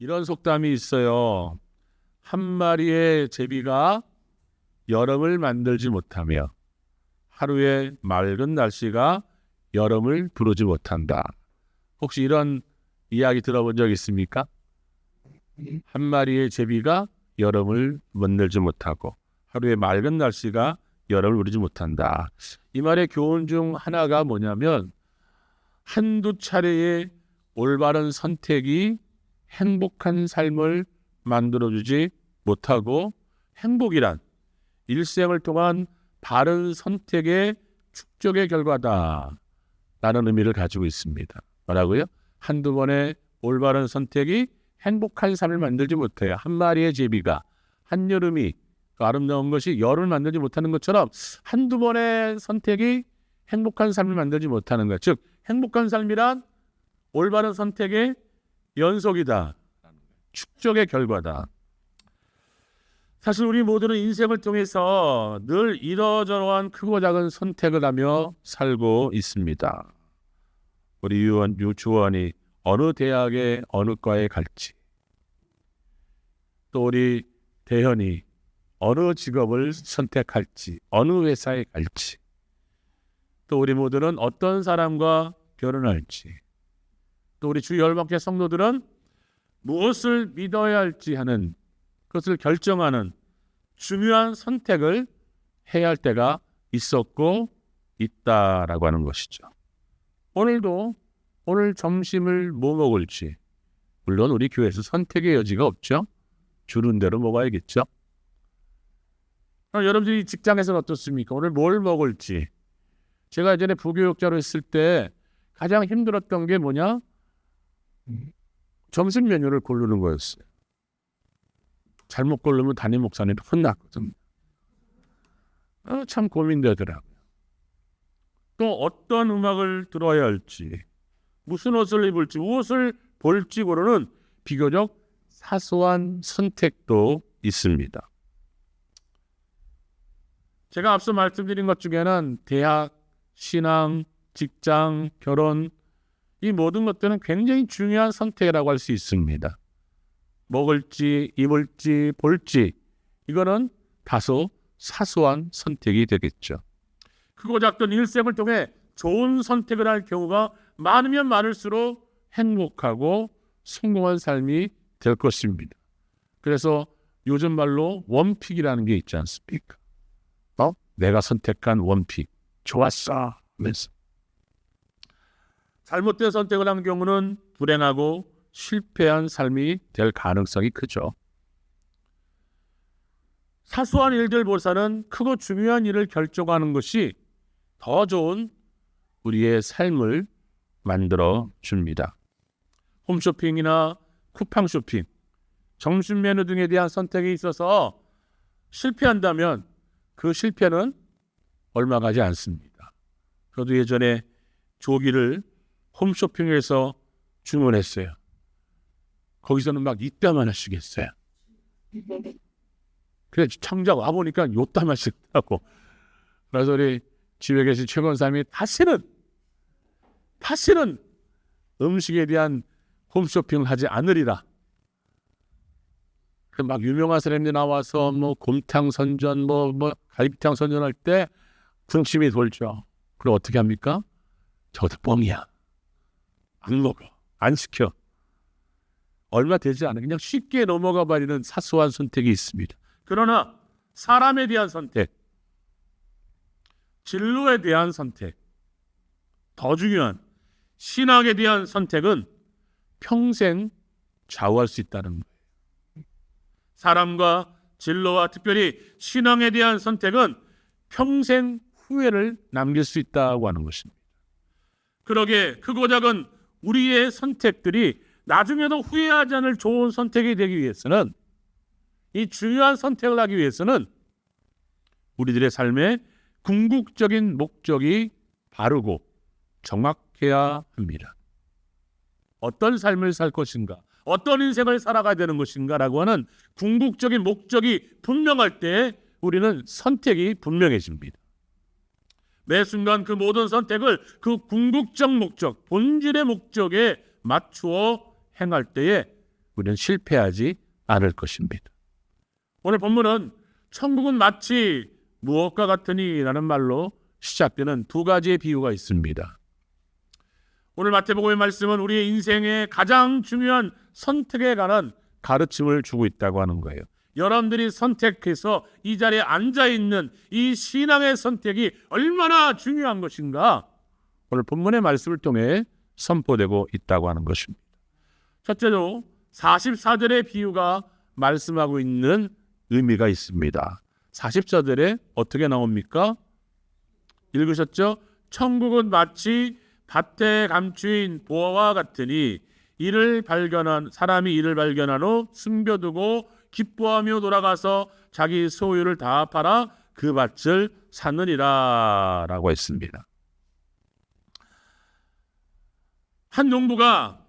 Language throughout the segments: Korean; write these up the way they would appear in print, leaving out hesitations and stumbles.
이런 속담이 있어요. 한 마리의 제비가 여름을 만들지 못하며 하루의 맑은 날씨가 여름을 부르지 못한다. 혹시 이런 이야기 들어본 적 있습니까? 한 마리의 제비가 여름을 만들지 못하고 하루의 맑은 날씨가 여름을 부르지 못한다. 이 말의 교훈 중 하나가 뭐냐면 한두 차례의 올바른 선택이 행복한 삶을 만들어주지 못하고 행복이란 일생을 통한 바른 선택의 축적의 결과다 라는 의미를 가지고 있습니다. 뭐라고요? 한두 번의 올바른 선택이 행복한 삶을 만들지 못해요. 한 마리의 제비가 한여름이 아름다운 것이 여름을 만들지 못하는 것처럼 한두 번의 선택이 행복한 삶을 만들지 못하는 것. 즉 행복한 삶이란 올바른 선택의 연속이다. 축적의 결과다. 사실 우리 모두는 인생을 통해서 늘 이러저러한 크고 작은 선택을 하며 살고 있습니다. 우리 유치원이 어느 대학에 어느 과에 갈지, 또 우리 대현이 어느 직업을 선택할지, 어느 회사에 갈지, 또 우리 모두는 어떤 사람과 결혼할지, 또 우리 주 열방교 성도들은 무엇을 믿어야 할지 하는 그것을 결정하는 중요한 선택을 해야 할 때가 있었고 있다라고 하는 것이죠. 오늘 점심을 뭐 먹을지, 물론 우리 교회에서 선택의 여지가 없죠. 주는 대로 먹어야겠죠. 여러분들이 직장에서는 어떻습니까? 오늘 뭘 먹을지. 제가 예전에 부교육자로 있을 때 가장 힘들었던 게 뭐냐? 점심 메뉴를 고르는 거였어요. 잘못 고르면 담임 목사님 혼났거든요. 참 고민되더라고요. 또 어떤 음악을 들어야 할지, 무슨 옷을 입을지, 무엇을 볼지 고르는 비교적 사소한 선택도 있습니다. 제가 앞서 말씀드린 것 중에는 대학, 신앙, 직장, 결혼 이 모든 것들은 굉장히 중요한 선택이라고 할 수 있습니다. 먹을지, 입을지, 볼지 이거는 다소 사소한 선택이 되겠죠. 크고 작던 일생을 통해 좋은 선택을 할 경우가 많으면 많을수록 행복하고 성공한 삶이 될 것입니다. 그래서 요즘 말로 원픽이라는 게 있지 않습니까? 내가 선택한 원픽 좋았어 하면서 잘못된 선택을 한 경우는 불행하고 실패한 삶이 될 가능성이 크죠. 사소한 일들보다는 크고 중요한 일을 결정하는 것이 더 좋은 우리의 삶을 만들어 줍니다. 홈쇼핑이나 쿠팡 쇼핑, 점심 메뉴 등에 대한 선택에 있어서 실패한다면 그 실패는 얼마 가지 않습니다. 저도 예전에 조기를 홈쇼핑에서 주문했어요. 거기서는 막 이따만 하시겠어요. 그래 청자 와보니까 요따만 씩하고 그래서 우리 집에 계신 최권사님이 다시는 음식에 대한 홈쇼핑을 하지 않으리라. 막 유명한 사람들이 나와서 뭐 곰탕 선전, 뭐 갈비탕 선전할 때 군침이 돌죠. 그럼 어떻게 합니까? 저것도 뻥이야. 안 먹어. 안 시켜. 얼마 되지 않아. 그냥 쉽게 넘어가 버리는 사소한 선택이 있습니다. 그러나 사람에 대한 선택, 진로에 대한 선택, 더 중요한 신앙에 대한 선택은 평생 좌우할 수 있다는 거예요. 사람과 진로와 특별히 신앙에 대한 선택은 평생 후회를 남길 수 있다고 하는 것입니다. 그러게 크고 작은 우리의 선택들이 나중에도 후회하지 않을 좋은 선택이 되기 위해서는 이 중요한 선택을 하기 위해서는 우리들의 삶의 궁극적인 목적이 바르고 정확해야 합니다. 어떤 삶을 살 것인가, 어떤 인생을 살아가야 되는 것인가라고 하는 궁극적인 목적이 분명할 때 우리는 선택이 분명해집니다. 매 순간 그 모든 선택을 그 궁극적 목적, 본질의 목적에 맞추어 행할 때에 우리는 실패하지 않을 것입니다. 오늘 본문은 천국은 마치 무엇과 같으니라는 말로 시작되는 두 가지의 비유가 있습니다. 오늘 마태복음의 말씀은 우리의 인생의 가장 중요한 선택에 관한 가르침을 주고 있다고 하는 거예요. 여러분들이 선택해서 이 자리에 앉아있는 이 신앙의 선택이 얼마나 중요한 것인가 오늘 본문의 말씀을 통해 선포되고 있다고 하는 것입니다. 첫째로 44절의 비유가 말씀하고 있는 의미가 있습니다. 44절에 어떻게 나옵니까? 읽으셨죠? 천국은 마치 밭에 감추인 보화와 같으니 사람이 이를 발견한 후 숨겨두고 기뻐하며 돌아가서 자기 소유를 다 팔아 그 밭을 사느니라 라고 했습니다. 한 농부가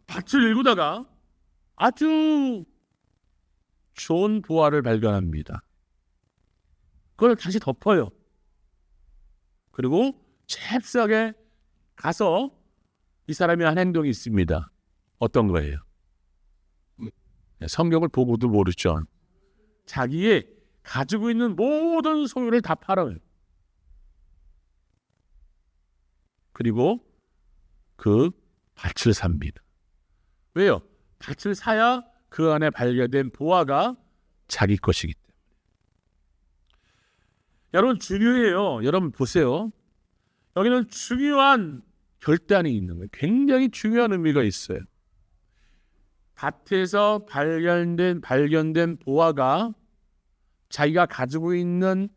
밭을 일구다가 아주 좋은 보화를 발견합니다. 그걸 다시 덮어요. 그리고 잽싸게 가서 이 사람이 한 행동이 있습니다. 어떤 거예요? 성경을 보고도 모르죠. 자기의 가지고 있는 모든 소유를 다 팔아요. 그리고 그 밭을 삽니다. 왜요? 밭을 사야 그 안에 발견된 보화가 자기 것이기 때문에. 여러분 중요해요. 여러분 보세요. 여기는 중요한 결단이 있는 거예요. 굉장히 중요한 의미가 있어요. 밭에서 발견된 보화가 자기가 가지고 있는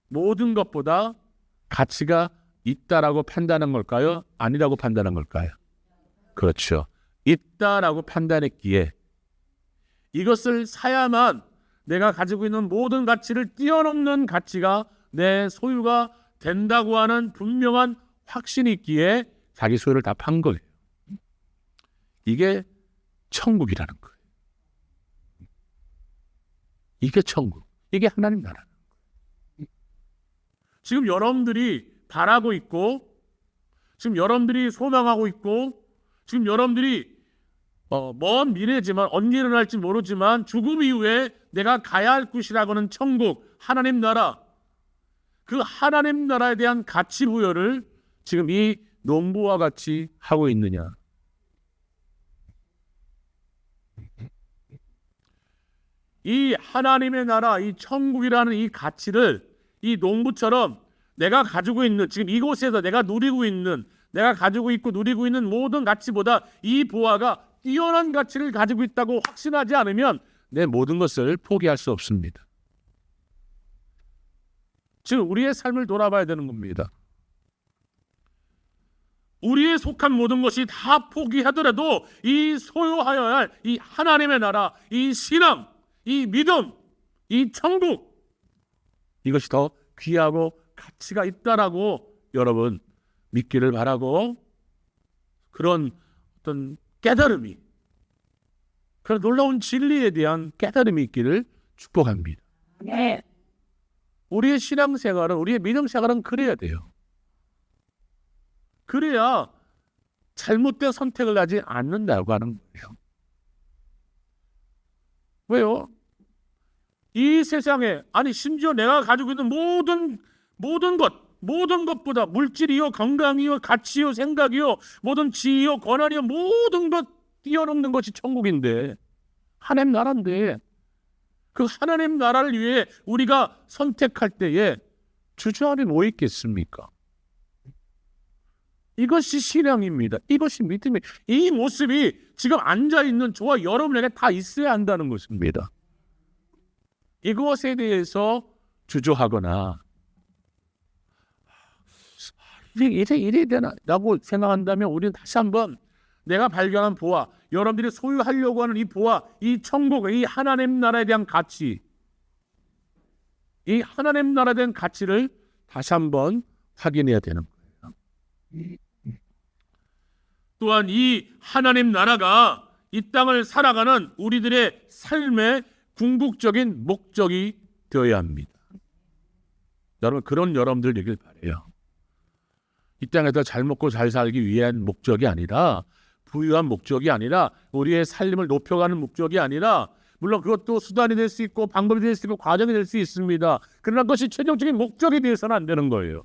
모든 것보다 가치가 있다라고 판단한 걸까요? 아니라고 판단한 걸까요? 그렇죠. 있다라고 판단했기에 이것을 사야만 내가 가지고 있는 모든 가치를 뛰어넘는 가치가 내 소유가 된다고 하는 분명한 확신이 있기에 자기 소유를 다 판 거예요. 이게 천국이라는 거예요. 이게 천국. 이게 하나님 나라는 거예요. 지금 여러분들이 바라고 있고 지금 여러분들이 소망하고 있고 지금 여러분들이 먼 미래지만 언제 일어날지 모르지만 죽음 이후에 내가 가야 할 곳이라고 하는 천국, 하나님 나라, 그 하나님 나라에 대한 가치 부여를 지금 이 농부와 같이 하고 있느냐? 이 하나님의 나라, 이 천국이라는 이 가치를 이 농부처럼 내가 가지고 있는 지금 이곳에서 내가 누리고 있는 내가 가지고 있고 누리고 있는 모든 가치보다 이 보화가 뛰어난 가치를 가지고 있다고 확신하지 않으면 내 모든 것을 포기할 수 없습니다. 지금 우리의 삶을 돌아봐야 되는 겁니다. 우리의 속한 모든 것이 다 포기하더라도 이 소유하여야 할 이 하나님의 나라, 이 신앙, 이 믿음, 이 천국, 이것이 더 귀하고 가치가 있다라고 여러분 믿기를 바라고 그런 어떤 깨달음이, 그런 놀라운 진리에 대한 깨달음이 있기를 축복합니다. 네. 우리의 신앙생활은, 우리의 믿음생활은 그래야 돼요. 그래야 잘못된 선택을 하지 않는다고 하는 거예요. 왜요? 이 세상에, 아니 심지어 내가 가지고 있는 모든 것보다 물질이요, 건강이요, 가치요, 생각이요, 모든 지위요, 권한이요, 모든 것 뛰어넘는 것이 천국인데, 하나님 나라인데, 그 하나님 나라를 위해 우리가 선택할 때에 주저 안에 뭐 있겠습니까? 이것이 신앙입니다. 이것이 믿음이, 이 모습이 지금 앉아있는 저와 여러분에게 다 있어야 한다는 것입니다. 이것에 대해서 주저하거나 이래 되나 라고 생각한다면 우리는 다시 한번 내가 발견한 보화, 여러분들이 소유하려고 하는 이 보화, 이 천국, 이 하나님 나라에 대한 가치, 이 하나님 나라에 대한 가치를 다시 한번 확인해야 되는 거예요. 또한 이 하나님 나라가 이 땅을 살아가는 우리들의 삶의 궁극적인 목적이 되어야 합니다. 여러분, 그런 여러분들 되길 바라요. 이 땅에서 잘 먹고 잘 살기 위한 목적이 아니라 부유한 목적이 아니라 우리의 삶을 높여가는 목적이 아니라 물론 그것도 수단이 될 수 있고 방법이 될 수 있고 과정이 될 수 있습니다. 그러나 그것이 최종적인 목적이 되어서는 안 되는 거예요.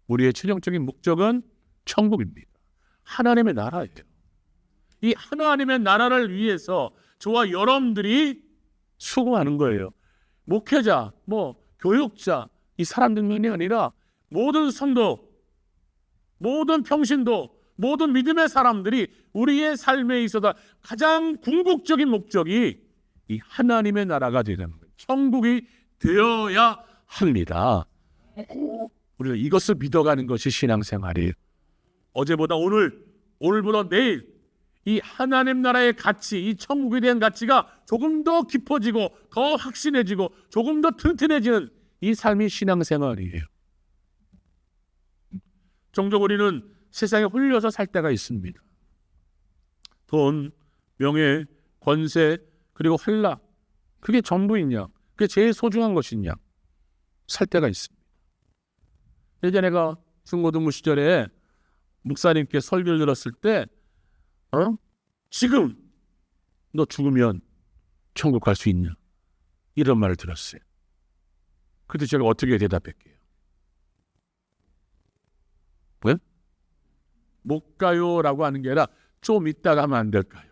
우리의 최종적인 목적은 천국입니다. 하나님의 나라예요. 이 하나님의 나라를 위해서 저와 여러분들이 수고하는 거예요. 목회자, 교육자 이 사람들만이 아니라 모든 성도, 모든 평신도, 모든 믿음의 사람들이 우리의 삶에 있어서 가장 궁극적인 목적이 이 하나님의 나라가 되는 거예요. 천국이 되어야 합니다. 우리가 이것을 믿어가는 것이 신앙생활이에요. 어제보다 오늘, 오늘보다 내일 이 하나님 나라의 가치, 이 천국에 대한 가치가 조금 더 깊어지고 더 확신해지고 조금 더 튼튼해지는 이 삶이 신앙생활이에요. 종종 우리는 세상에 홀려서 살 때가 있습니다. 돈, 명예, 권세, 그리고 환락, 그게 전부이냐, 그게 제일 소중한 것이냐 살 때가 있습니다. 예전에 내가 중고등부 시절에 목사님께 설교를 들었을 때 지금 너 죽으면 천국 갈 수 있냐 이런 말을 들었어요. 그때 제가 어떻게 대답할게요? 왜? 못 가요라고 하는 게 아니라 좀 이따가 하면 안 될까요?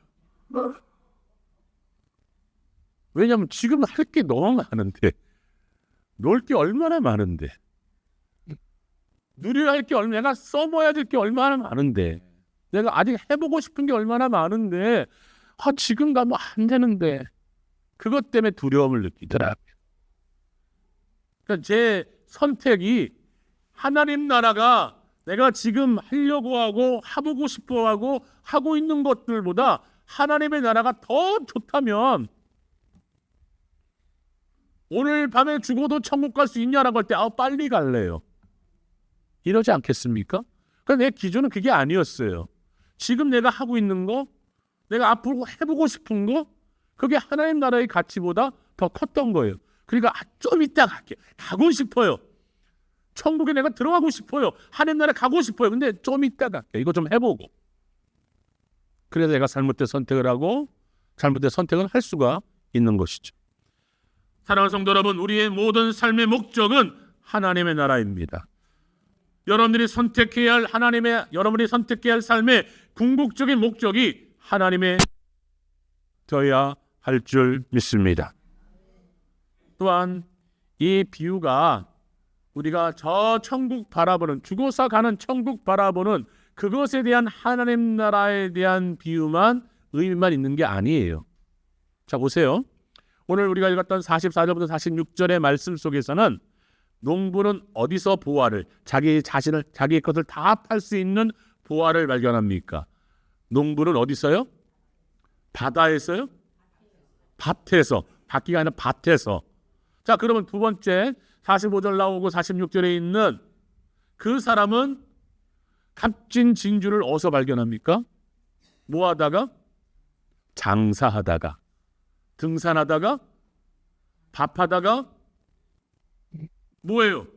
왜냐하면 지금 할 게 너무 많은데, 놀 게 얼마나 많은데, 누려야 할 게 얼마나, 내가 써봐야 될 게 얼마나 많은데, 내가 아직 해보고 싶은 게 얼마나 많은데 지금 가면 안 되는데, 그것 때문에 두려움을 느끼더라고요. 그러니까 제 선택이 하나님 나라가 내가 지금 하려고 하고 해보고 싶어 하고 하고 있는 것들보다 하나님의 나라가 더 좋다면 오늘 밤에 죽어도 천국 갈 수 있냐라고 할 때 빨리 갈래요. 이러지 않겠습니까? 그러니까 내 기준은 그게 아니었어요. 지금 내가 하고 있는 거, 내가 앞으로 해보고 싶은 거, 그게 하나님 나라의 가치보다 더 컸던 거예요. 그러니까 좀 이따 갈게요. 가고 싶어요. 천국에 내가 들어가고 싶어요. 하나님 나라에 가고 싶어요. 근데 좀 이따 갈게요. 이거 좀 해보고. 그래서 내가 잘못된 선택을 하고 잘못된 선택을 할 수가 있는 것이죠. 사랑하는 성도 여러분, 우리의 모든 삶의 목적은 하나님의 나라입니다. 여러분들이 선택해야 할 여러분이 선택해야 할 삶의 궁극적인 목적이 하나님의 되어야 할 줄 믿습니다. 또한 이 비유가 우리가 저 천국 바라보는, 죽어서 가는 천국 바라보는 그것에 대한 하나님 나라에 대한 비유만 의미만 있는 게 아니에요. 자, 보세요. 오늘 우리가 읽었던 44절부터 46절의 말씀 속에서는 농부는 어디서 보화를, 자기 것을 다 팔 수 있는 보화를 발견합니까? 농부는 어디서요? 바다에서요? 밭에서. 밭기가 아니라 밭에서. 자, 그러면 두 번째 45절 나오고 46절에 있는 그 사람은 값진 진주를 어디서 발견합니까? 뭐 하다가? 장사하다가, 등산하다가, 밥하다가, 뭐예요?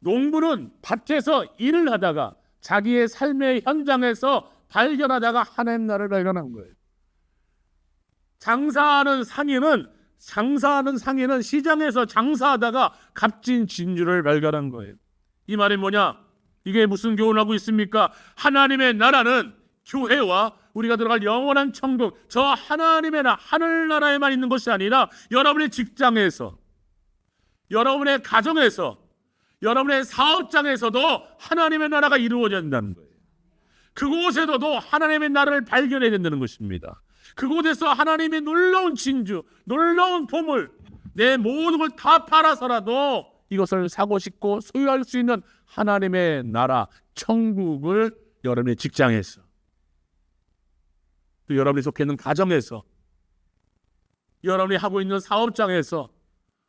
농부는 밭에서 일을 하다가 자기의 삶의 현장에서 발견하다가 하나님 나라를 발견한 거예요. 장사하는 상인은 시장에서 장사하다가 값진 진주를 발견한 거예요. 이 말이 뭐냐? 이게 무슨 교훈을 하고 있습니까? 하나님의 나라는 교회와 우리가 들어갈 영원한 천국, 저 하나님의 나라, 하늘나라에만 있는 것이 아니라 여러분의 직장에서, 여러분의 가정에서, 여러분의 사업장에서도 하나님의 나라가 이루어진다는 거예요. 그곳에서도 하나님의 나라를 발견해야 된다는 것입니다. 그곳에서 하나님의 놀라운 진주, 놀라운 보물, 내 모든 걸 다 팔아서라도 이것을 사고 싶고 소유할 수 있는 하나님의 나라, 천국을 여러분의 직장에서, 또 여러분이 속해 있는 가정에서, 여러분이 하고 있는 사업장에서,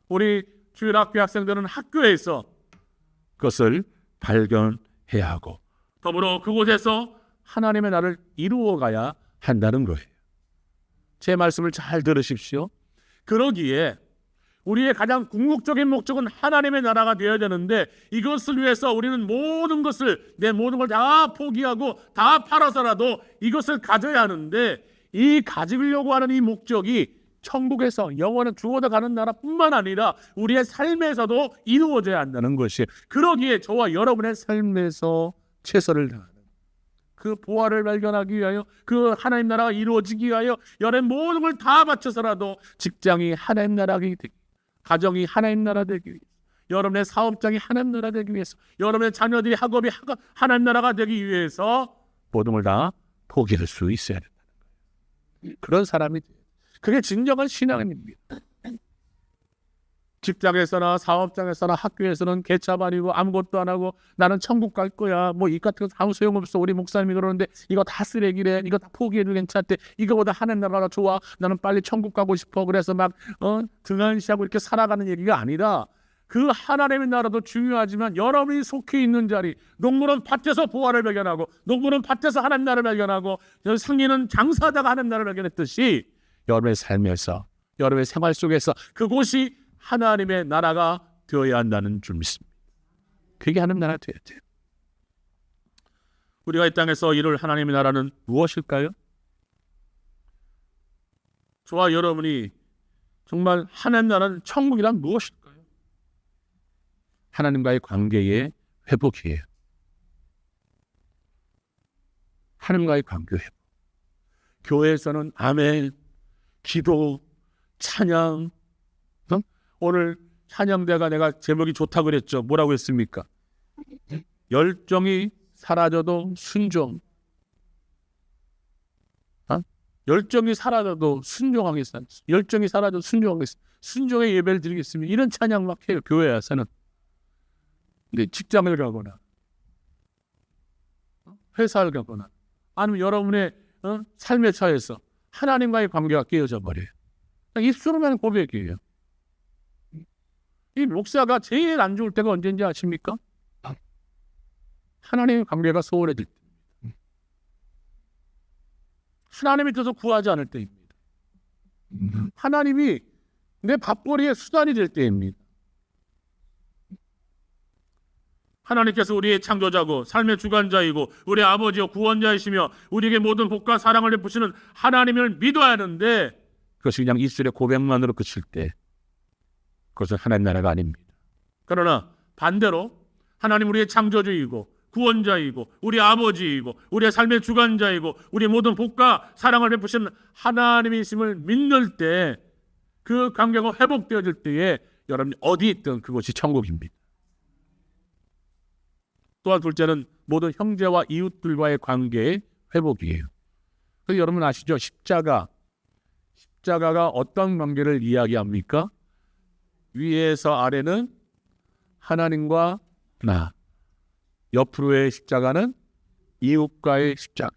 우리 주일학교 학생들은 학교에서 그것을 발견해야 하고, 더불어 그곳에서 하나님의 나라를 이루어가야 한다는 거예요. 제 말씀을 잘 들으십시오. 그러기에 우리의 가장 궁극적인 목적은 하나님의 나라가 되어야 되는데 이것을 위해서 우리는 모든 것을 내 모든 걸 다 포기하고 다 팔아서라도 이것을 가져야 하는데 이 가지려고 하는 이 목적이 천국에서 영원한 죽어도 가는 나라뿐만 아니라 우리의 삶에서도 이루어져야 한다는 것이 그러기에 저와 여러분의 삶에서 최선을 다하는 그 보화를 발견하기 위하여 그 하나님 나라가 이루어지기 위하여 여러분 모든 걸 다 바쳐서라도 직장이 하나님 나라가 되기 가정이 하나님 나라 되기 위해서 여러분의 사업장이 하나님 나라 되기 위해서 여러분의 자녀들이 학업이 하나님 나라가 되기 위해서 모든 걸 다 포기할 수 있어야 된다는 거예요. 그런 사람이 그게 진정한 신앙입니다. 직장에서나 사업장에서나 학교에서는 개차반이고 아무것도 안 하고 나는 천국 갈 거야. 뭐 이 같은 거 아무 소용없어. 우리 목사님이 그러는데 이거 다 쓰레기래. 이거 다 포기해도 괜찮대. 이거보다 하나님 나라가 좋아. 나는 빨리 천국 가고 싶어. 그래서 막 등한시하고 이렇게 살아가는 얘기가 아니라 그 하나님의 나라도 중요하지만 여러분이 속해 있는 자리 농부는 밭에서 보화를 발견하고 농부는 밭에서 하나님 나라를 발견하고 상인은 장사하다가 하나님 나라를 발견했듯이 여러분의 삶에서 여러분의 생활 속에서 그곳이 하나님의 나라가 되어야 한다는 줄 믿습니다. 그게 하나님 나라가 되어야 돼요. 우리가 이 땅에서 이룰 하나님의 나라는 무엇일까요? 저와 여러분이 정말 하나님 나라는 천국이란 무엇일까요? 하나님과의 관계의 회복이에요. 하나님과의 관계 회복. 교회에서는 아멘, 기도, 찬양. 오늘 찬양대가 내가 제목이 좋다고 그랬죠. 뭐라고 했습니까? 열정이 사라져도 순종. 열정이 사라져도 순종하겠습니다. 열정이 사라져도 순종하겠습니다. 순종의 예배를 드리겠습니다. 이런 찬양 막 해요. 교회에서는. 근데 직장을 가거나 회사를 가거나 아니면 여러분의 삶의 차에서 하나님과의 관계가 깨어져 버려요. 입술로만 고백이에요. 이 목사가 제일 안 좋을 때가 언제인지 아십니까? 하나님의 관계가 소홀해질 때입니다. 하나님이 있어서 구하지 않을 때입니다. 하나님이 내 밥벌이의 수단이 될 때입니다. 하나님께서 우리의 창조자고 삶의 주관자이고 우리의 아버지요 구원자이시며 우리에게 모든 복과 사랑을 베푸시는 하나님을 믿어야 하는데 그것이 그냥 입술의 고백만으로 그칠 때 그것은 하나님 나라가 아닙니다. 그러나 반대로 하나님 우리의 창조주이고 구원자이고 우리 아버지이고 우리의 삶의 주관자이고 우리의 모든 복과 사랑을 베푸시는 하나님이심을 믿는 때 그 관계가 회복되어질 때에 여러분이 어디 있든 그것이 천국입니다. 또한 둘째는 모든 형제와 이웃들과의 관계의 회복이에요. 그래서 여러분 아시죠? 십자가가 어떤 관계를 이야기합니까? 위에서 아래는 하나님과 나, 옆으로의 십자가는 이웃과의 십자가.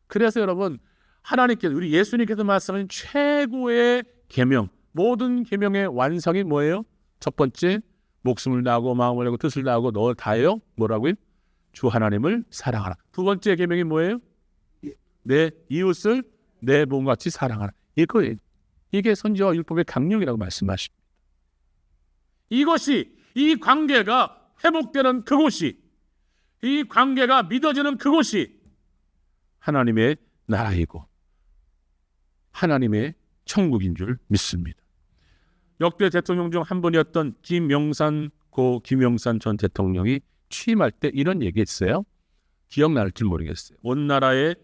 그래서 여러분 하나님께서 우리 예수님께서 말씀하신 최고의 계명, 모든 계명의 완성이 뭐예요? 첫 번째, 목숨을 다하고 마음을 다하고 뜻을 다하고 너 다해요. 뭐라고요? 주 하나님을 사랑하라. 두 번째 계명이 뭐예요? 내 이웃을 내 몸같이 사랑하라. 이게 선지와 율법의 강령이라고 말씀하십니다. 이것이 이 관계가 회복되는 그곳이 이 관계가 믿어지는 그곳이 하나님의 나라이고 하나님의 천국인 줄 믿습니다. 역대 대통령 중 한 분이었던 김영삼 전 대통령이 취임할 때 이런 얘기했어요. 기억날지 모르겠어요. 온 나라의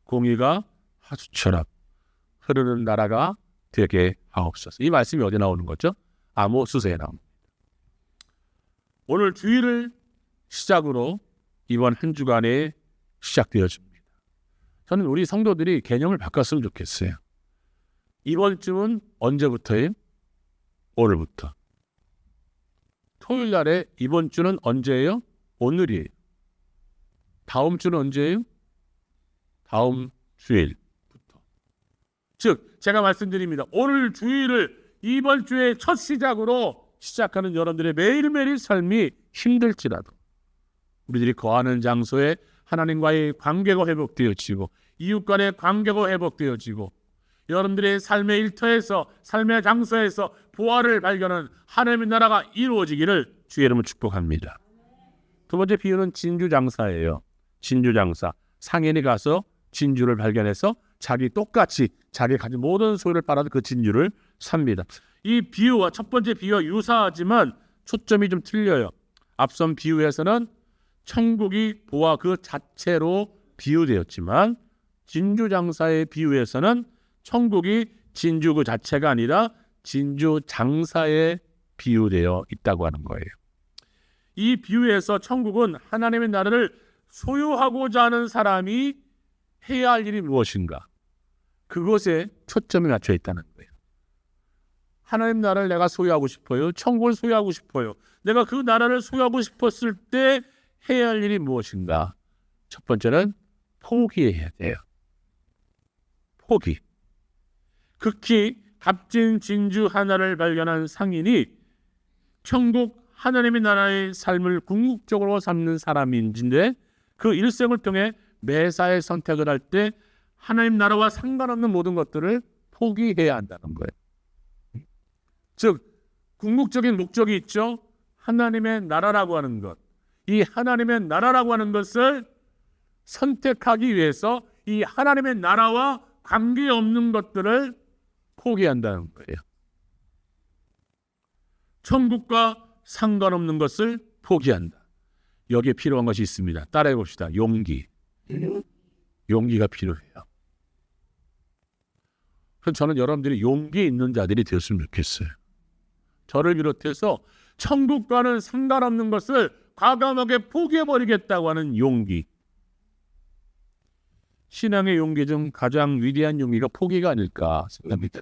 공의가 하수처럼 흐르는 나라가 되게 하옵소서. 이 말씀이 어디 나오는 거죠? 아모스서에 나옵니다. 오늘 주일을 시작으로 이번 한 주간에 시작되어집니다. 저는 우리 성도들이 개념을 바꿨으면 좋겠어요. 이번 주는 언제부터예요? 오늘부터. 토요일 날에 이번 주는 언제예요? 오늘이에요. 다음 주는 언제예요? 다음 주일부터. 즉 제가 말씀드립니다. 오늘 주일을 이번 주의 첫 시작으로 시작하는 여러분들의 매일매일 삶이 힘들지라도 우리들이 거하는 장소에 하나님과의 관계가 회복되어지고 이웃 간의 관계가 회복되어지고 여러분들의 삶의 일터에서, 삶의 장소에서 부활을 발견하는 하나님의 나라가 이루어지기를 주의 이름으로 축복합니다. 두 번째 비유는 진주장사예요. 진주장사. 상인이 가서 진주를 발견해서 똑같이 자기 가진 모든 소유를 팔아서 그 진주를 삽니다. 이 비유와 첫 번째 비유와 유사하지만 초점이 좀 틀려요. 앞선 비유에서는 천국이 보화 그 자체로 비유되었지만 진주장사의 비유에서는 천국이 진주 그 자체가 아니라 진주장사에 비유되어 있다고 하는 거예요. 이 비유에서 천국은 하나님의 나라를 소유하고자 하는 사람이 해야 할 일이 무엇인가? 그것에 초점이 맞춰 있다는 거예요. 하나님 나라를 내가 소유하고 싶어요. 천국을 소유하고 싶어요. 내가 그 나라를 소유하고 싶었을 때 해야 할 일이 무엇인가? 첫 번째는 포기해야 돼요. 포기. 극히 값진 진주 하나를 발견한 상인이 천국 하나님의 나라의 삶을 궁극적으로 삼는 사람인데 그 일생을 통해 매사에 선택을 할 때 하나님 나라와 상관없는 모든 것들을 포기해야 한다는 거예요. 즉 궁극적인 목적이 있죠. 하나님의 나라라고 하는 것. 이 하나님의 나라라고 하는 것을 선택하기 위해서 이 하나님의 나라와 관계없는 것들을 포기한다는 거예요. 천국과 상관없는 것을 포기한다. 여기에 필요한 것이 있습니다. 따라해 봅시다. 용기. 용기가 필요해요. 그래서 저는 여러분들이 용기 있는 자들이 되었으면 좋겠어요. 저를 비롯해서 천국과는 상관없는 것을 과감하게 포기해버리겠다고 하는 용기. 신앙의 용기 중 가장 위대한 용기가 포기가 아닐까 생각합니다.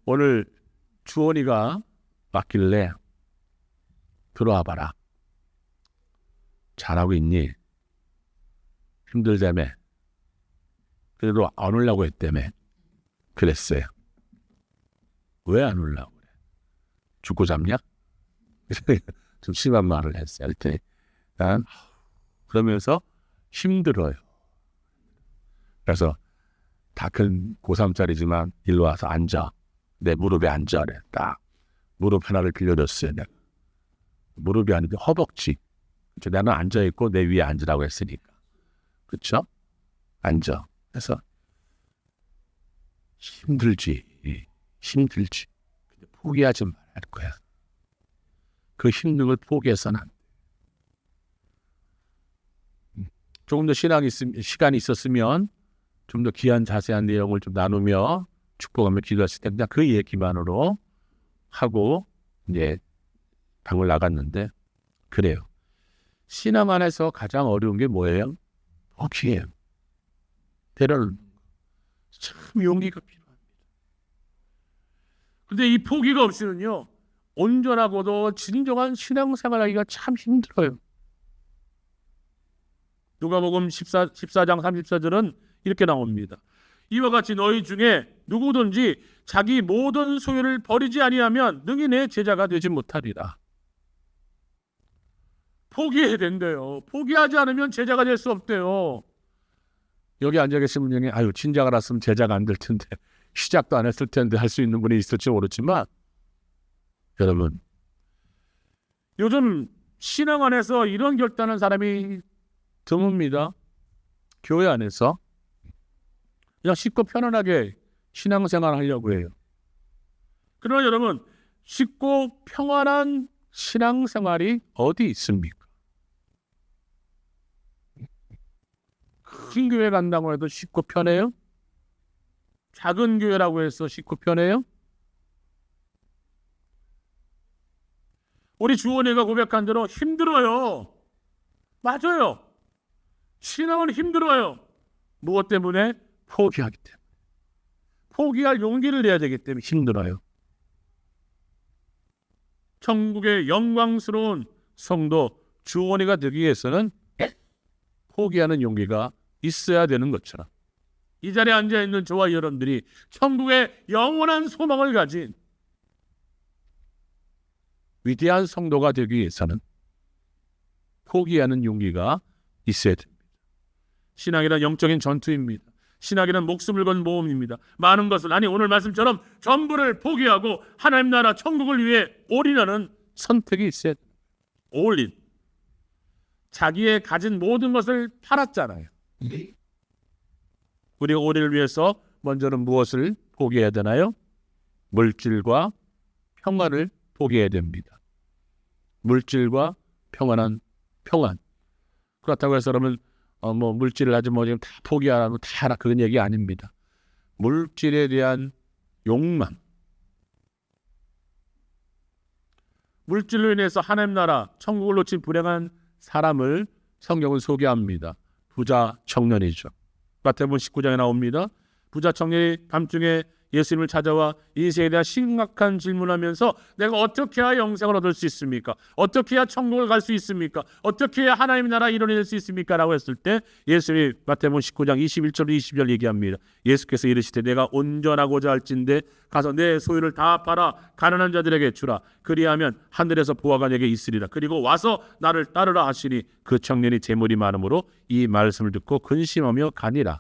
오늘 주원이가 왔길래 들어와 봐라. 잘하고 있니? 힘들다며. 그래도 안 오려고 했다며. 그랬어요. 왜 안 오려고 그래? 죽고 잡냐? 좀 심한 말을 했어요. 그랬더니 난 그러면서 힘들어요. 그래서 다 큰 고3짜리지만 일로 와서 앉아. 내 무릎에 앉아. 그래. 딱 무릎 하나를 빌려줬어요. 내가. 무릎이 아니고 허벅지. 나는 앉아있고 내 위에 앉으라고 했으니까. 그렇죠? 앉아. 그래서 힘들지. 힘들지. 근데 포기하지 말할 거야. 그 힘든 걸 포기해서는 안 돼. 조금 더 시간이 있었으면 좀 더 귀한 자세한 내용을 좀 나누며 축복하며 기도했을 때 그냥 그 얘기만으로 하고 이제 방을 나갔는데 그래요. 신앙 안에서 가장 어려운 게 뭐예요? 포기예요. 때로는 참 용기가 필요합니다. 근데 이 포기가 없이는요 온전하고도 진정한 신앙생활하기가 참 힘들어요. 누가복음 14장 34절은 이렇게 나옵니다. 이와 같이 너희 중에 누구든지 자기 모든 소유를 버리지 아니하면 능히 내 제자가 되지 못하리라. 포기해야 된대요. 포기하지 않으면 제자가 될 수 없대요. 여기 앉아 계신 분 중에 아유 진작 알았으면 제자가 안 될 텐데 시작도 안 했을 텐데 할 수 있는 분이 있을지 모르지만 여러분 요즘 신앙 안에서 이런 결단한 사람이 드뭅니다. 교회 안에서 그냥 쉽고 편안하게 신앙생활 하려고 해요. 그러나 여러분 쉽고 평안한 신앙생활이 어디 있습니까? 큰 교회 간다고 해도 쉽고 편해요? 작은 교회라고 해서 쉽고 편해요? 우리 주원이가 고백한 대로 힘들어요. 맞아요. 신앙은 힘들어요. 무엇 때문에? 포기하기 때문에. 포기할 용기를 내야 되기 때문에 힘들어요. 천국의 영광스러운 성도 주원이가 되기 위해서는 포기하는 용기가 있어야 되는 것처럼 이 자리에 앉아있는 저와 여러분들이 천국의 영원한 소망을 가진 위대한 성도가 되기 위해서는 포기하는 용기가 있어야 됩니다. 신앙이란 영적인 전투입니다. 신앙이란 목숨을 건 모험입니다. 많은 것을, 아니 오늘 말씀처럼 전부를 포기하고 하나님 나라 천국을 위해 올인하는 선택이 있어야 돼요. 올인. 자기의 가진 모든 것을 팔았잖아요. 우리가 올인을 위해서 먼저는 무엇을 포기해야 되나요? 물질과 평안을 포기해야 됩니다. 물질과 평안. 그렇다고 해서 그러면 물질을 아주 지금 다 포기하라고 다 하라, 그런 얘기 아닙니다. 물질에 대한 욕망, 물질로 인해서 하나님 나라 천국을 놓친 불행한 사람을 성경은 소개합니다. 부자 청년이죠. 마태복음 19장에 나옵니다. 부자 청년이 밤중에 예수님을 찾아와 인생에 대한 심각한 질문하면서 내가 어떻게 해야 영생을 얻을 수 있습니까? 어떻게 해야 천국을 갈 수 있습니까? 어떻게 해야 하나님의 나라 이뤄낼 수 있습니까? 라고 했을 때 예수님이 마태복음 19장 21절 20절 얘기합니다. 예수께서 이르시되 내가 온전하고자 할진대 가서 내 소유를 다 팔아 가난한 자들에게 주라. 그리하면 하늘에서 보화가 내게 있으리라. 그리고 와서 나를 따르라 하시니 그 청년이 재물이 많으므로 이 말씀을 듣고 근심하며 가니라.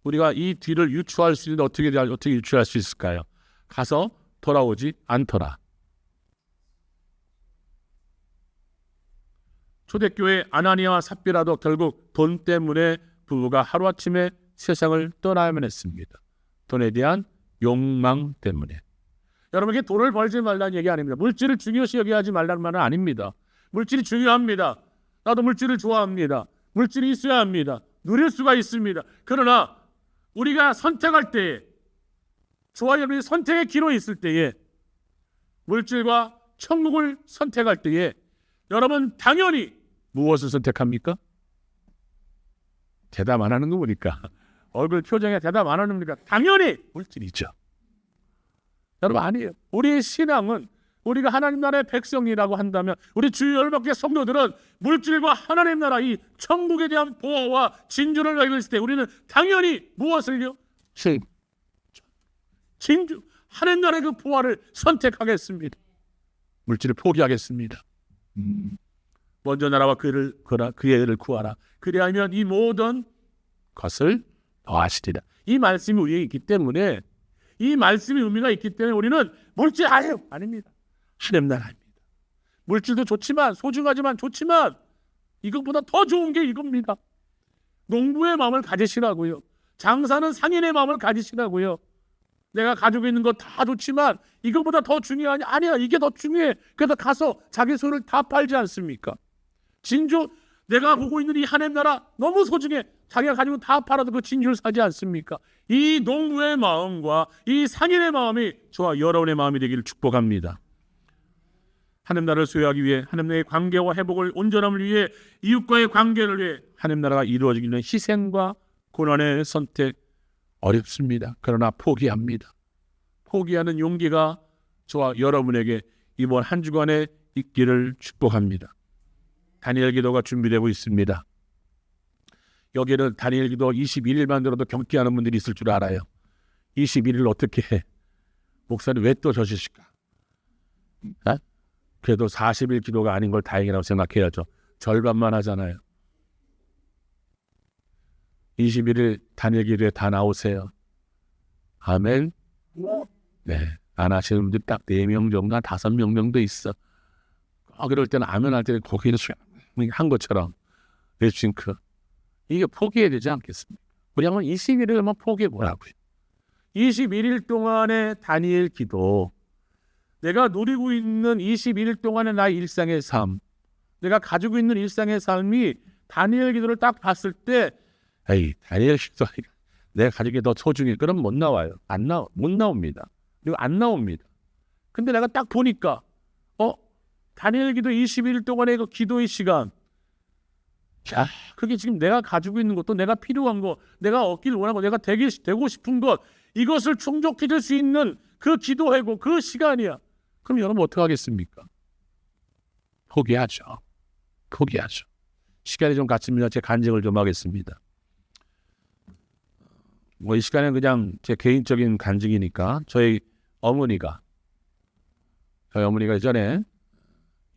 우리가 이 뒤를 유추할 수 있는데 어떻게 유추할 수 있을까요? 가서 돌아오지 않더라. 초대교회 아나니아와 삽비라도 결국 돈 때문에 부부가 하루아침에 세상을 떠나야만 했습니다. 돈에 대한 욕망 때문에. 여러분에게 돈을 벌지 말라는 얘기 아닙니다. 물질을 중요시 여겨하지 말라는 말은 아닙니다. 물질이 중요합니다. 나도 물질을 좋아합니다. 물질이 있어야 합니다. 누릴 수가 있습니다. 그러나 우리가 선택할 때에, 저와 여러분이 선택의 기로에 있을 때에, 물질과 천국을 선택할 때에 여러분 당연히 무엇을 선택합니까? 대답 안 하는 거 보니까 얼굴 표정에 대답 안 하는 거니까 당연히 물질이죠. 여러분 아니에요. 우리의 신앙은, 우리가 하나님 나라의 백성이라고 한다면 우리 주 열방교회 성도들은 물질과 하나님 나라 이 천국에 대한 보호와 진주를 가지고 있을 때 우리는 당연히 무엇을요? 진주, 하나님 나라의 그 보호를 선택하겠습니다. 물질을 포기하겠습니다. 먼저 나라와 그의 의를 구하라. 그리하면 이 모든 것을 더하시리라. 이 말씀이 우리에게 있기 때문에, 이 말씀의 의미가 있기 때문에 우리는 물질 아닙니다. 하나님 나라입니다. 물질도 좋지만, 소중하지만 좋지만 이것보다 더 좋은 게 이겁니다. 농부의 마음을 가지시라고요. 장사는 상인의 마음을 가지시라고요. 내가 가지고 있는 거 다 좋지만 이것보다 더 중요하냐? 아니야, 이게 더 중요해. 그래서 가서 자기 소유를 다 팔지 않습니까? 진주, 내가 보고 있는 이 하나님 나라 너무 소중해. 자기가 가지고 다 팔아도 그 진주를 사지 않습니까? 이 농부의 마음과 이 상인의 마음이 저와 여러분의 마음이 되기를 축복합니다. 하나님 나라를 소유하기 위해, 하나님 나라의 관계와 회복을, 온전함을 위해, 이웃과의 관계를 위해 하나님 나라가 이루어지기는 희생과 고난의 선택 어렵습니다. 그러나 포기합니다. 포기하는 용기가 저와 여러분에게 이번 한 주간에 있기를 축복합니다. 다니엘 기도가 준비되고 있습니다. 여기는 다니엘 기도 21일만 들어도 경기하는 분들이 있을 줄 알아요. 21일 어떻게 해? 목사님 왜 또 저시실까? 그래도 40일 기도가 아닌 걸 다행이라고 생각해야죠. 절반만 하잖아요. 21일 다니엘 기도에 다 나오세요. 아멘. 네, 안 하시는 분들이 딱 4명 정도, 한 5명 정도 있어. 그럴 때는 아멘 할 때는 거기는 한 것처럼 레싱크. 이게 포기해야 되지 않겠습니까? 우리 한번 21일을 한번 포기해 보라고요. 21일 동안의 다니엘 기도, 내가 누리고 있는 21일 동안의 나의 일상의 삶, 내가 가지고 있는 일상의 삶이 다니엘 기도를 딱 봤을 때, 에이, 다니엘 기도 내가 가지고 더 소중해. 그럼 못 나와요. 못 나옵니다. 그리고 안 나옵니다. 근데 내가 딱 보니까 다니엘 기도 21일 동안의 그 기도의 시간, 자, 그게 지금 내가 가지고 있는 것도, 내가 필요한 것, 내가 얻기를 원하고 내가 되고 싶은 것, 이것을 충족해 줄 수 있는 그 기도회고 그 시간이야. 그럼 여러분 어떻게 하겠습니까? 포기하죠. 시간이 좀 갔습니다. 제 간증을 좀 하겠습니다. 이 시간은 그냥 제 개인적인 간증이니까, 저희 어머니가 예전에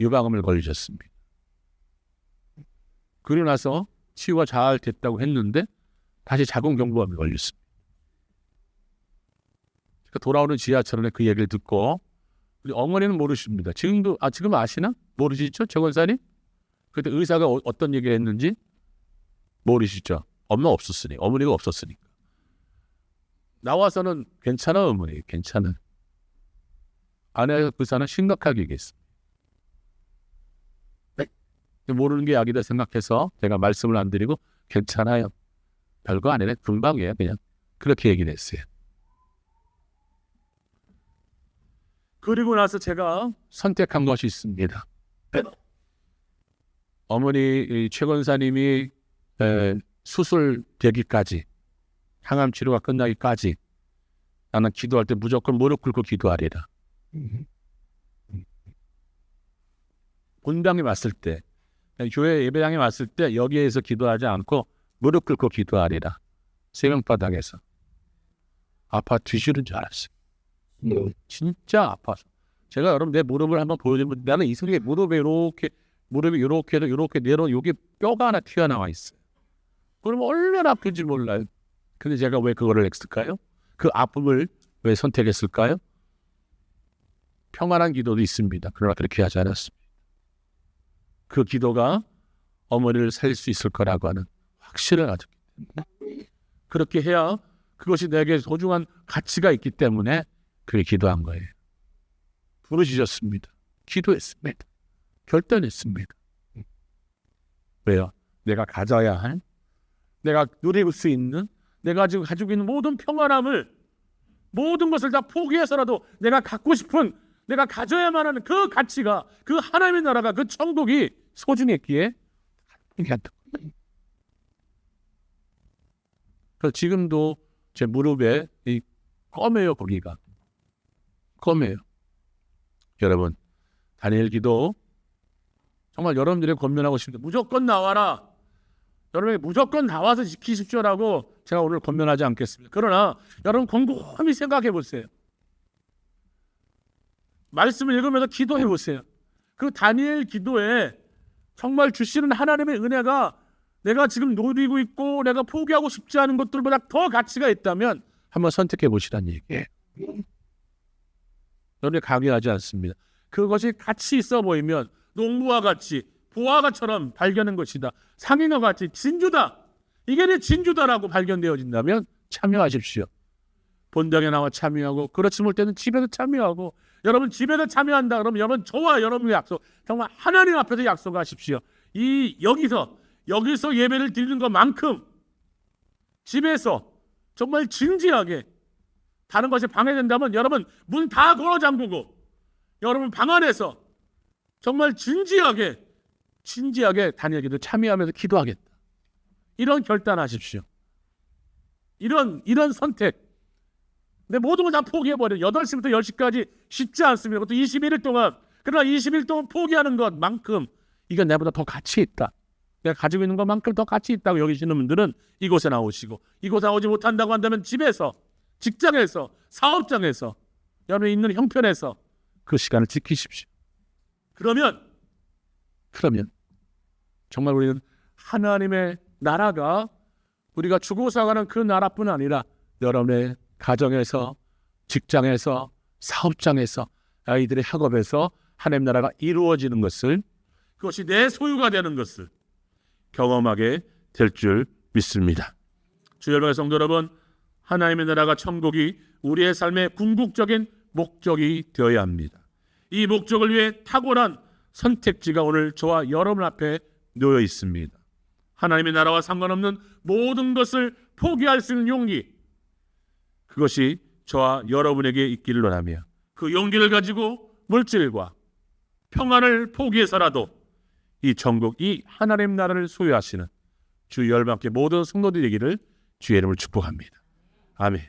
유방암을 걸리셨습니다. 그러고 나서 치유가 잘 됐다고 했는데 다시 자궁경부암이 걸렸습니다. 돌아오는 지하철에 그 얘기를 듣고 우리 어머니는 모르십니다. 지금 아시나? 모르시죠? 최 권사님? 그때 의사가 어떤 얘기를 했는지 모르시죠? 어머니가 없었으니까. 나와서는 괜찮아 어머니, 괜찮아. 아내 의사는 심각하게 얘기했습니다. 모르는 게 약이다 생각해서 제가 말씀을 안 드리고 괜찮아요. 별거 아니네. 금방이에요. 그냥 그렇게 얘기를 했어요. 그리고 나서 제가 선택한 것이 있습니다. 어머니 최 권사님이 수술되기까지, 항암 치료가 끝나기까지 나는 기도할 때 무조건 무릎 꿇고 기도하리라. 본당에 왔을 때, 교회 예배당에 왔을 때 여기에서 기도하지 않고 무릎 꿇고 기도하리라. 세명바닥에서 아파 뒤지는 줄 알았어요. 진짜 아파서. 제가 여러분 내 무릎을 한번 보여주면 나는 이승에 무릎이 이렇게 내려 여기 뼈가 하나 튀어나와 있어요. 그러면 얼마나 아픈지 몰라요. 근데 제가 왜 그거를 했을까요? 그 아픔을 왜 선택했을까요? 평안한 기도도 있습니다. 그러나 그렇게 하지 않았습니다. 그 기도가 어머니를 살릴 수 있을 거라고 하는 확신을 가졌기 때문에, 그렇게 해야 그것이 내게 소중한 가치가 있기 때문에 그렇게 기도한 거예요. 부르짖었습니다. 기도했습니다. 결단했습니다. 왜요? 내가 가져야 할, 내가 누릴 수 있는, 내가 지금 가지고 있는 모든 평안함을, 모든 것을 다 포기해서라도 내가 갖고 싶은, 내가 가져야만 하는 그 가치가, 그 하나님의 나라가, 그 천국이 소중했기에 그래서 지금도 제 무릎에 이 검해요. 거기가 검해요. 여러분, 다니엘 기도 정말 여러분들이 권면하고 싶은데 무조건 나와라. 여러분이 무조건 나와서 지키십시오라고 제가 오늘 권면하지 않겠습니다. 그러나 여러분 곰곰이 생각해 보세요. 말씀을 읽으면서 기도해 보세요. 그 다니엘 기도에 정말 주시는 하나님의 은혜가 내가 지금 누리고 있고 내가 포기하고 싶지 않은 것들보다 더 가치가 있다면 한번 선택해 보시라는 얘기예요. 여러분이 강요하지 않습니다. 그것이 가치 있어 보이면 농부와 같이 보아가처럼 발견한 것이다. 상인과 같이 진주다. 이게 내 진주다라고 발견되어진다면 참여하십시오. 본당에 나와 참여하고, 그렇지 못할 때는 집에서 참여하고. 여러분 집에서 참여한다 그러면 여러분 저와 여러분의 약속, 정말 하나님 앞에서 약속하십시오. 여기서 예배를 드리는 것만큼 집에서 정말 진지하게, 다른 것이 방해된다면 여러분 문 다 걸어 잠그고 여러분 방 안에서 정말 진지하게 다니엘 기도 참여하면서 기도하겠다. 이런 결단하십시오. 이런 선택. 내 모든 걸 다 포기해버려. 8시부터 10시까지 쉽지 않습니다. 그것도 21일 동안. 그러나 20일 동안 포기하는 것만큼 이건 내보다 더 가치 있다. 내가 가지고 있는 것만큼 더 가치 있다고 여기시는 분들은 이곳에 나오시고, 이곳에 나오지 못한다고 한다면 집에서, 직장에서, 사업장에서, 여러분이 있는 형편에서 그 시간을 지키십시오. 그러면 정말 우리는 하나님의 나라가 우리가 죽어서가는 그 나라뿐 아니라 여러분의 가정에서, 직장에서, 사업장에서, 아이들의 학업에서 하나님 나라가 이루어지는 것을, 그것이 내 소유가 되는 것을 경험하게 될 줄 믿습니다. 주여의 성도 여러분, 하나님의 나라가, 천국이 우리의 삶의 궁극적인 목적이 되어야 합니다. 이 목적을 위해 탁월한 선택지가 오늘 저와 여러분 앞에 놓여 있습니다. 하나님의 나라와 상관없는 모든 것을 포기할 수 있는 용기, 그것이 저와 여러분에게 있기를 원하며, 그 용기를 가지고 물질과 평안을 포기해서라도 이 천국, 이 하나님 나라를 소유하시는 주 열방께 모든 성도들이 되기를 주의 이름으로 축복합니다. 아멘.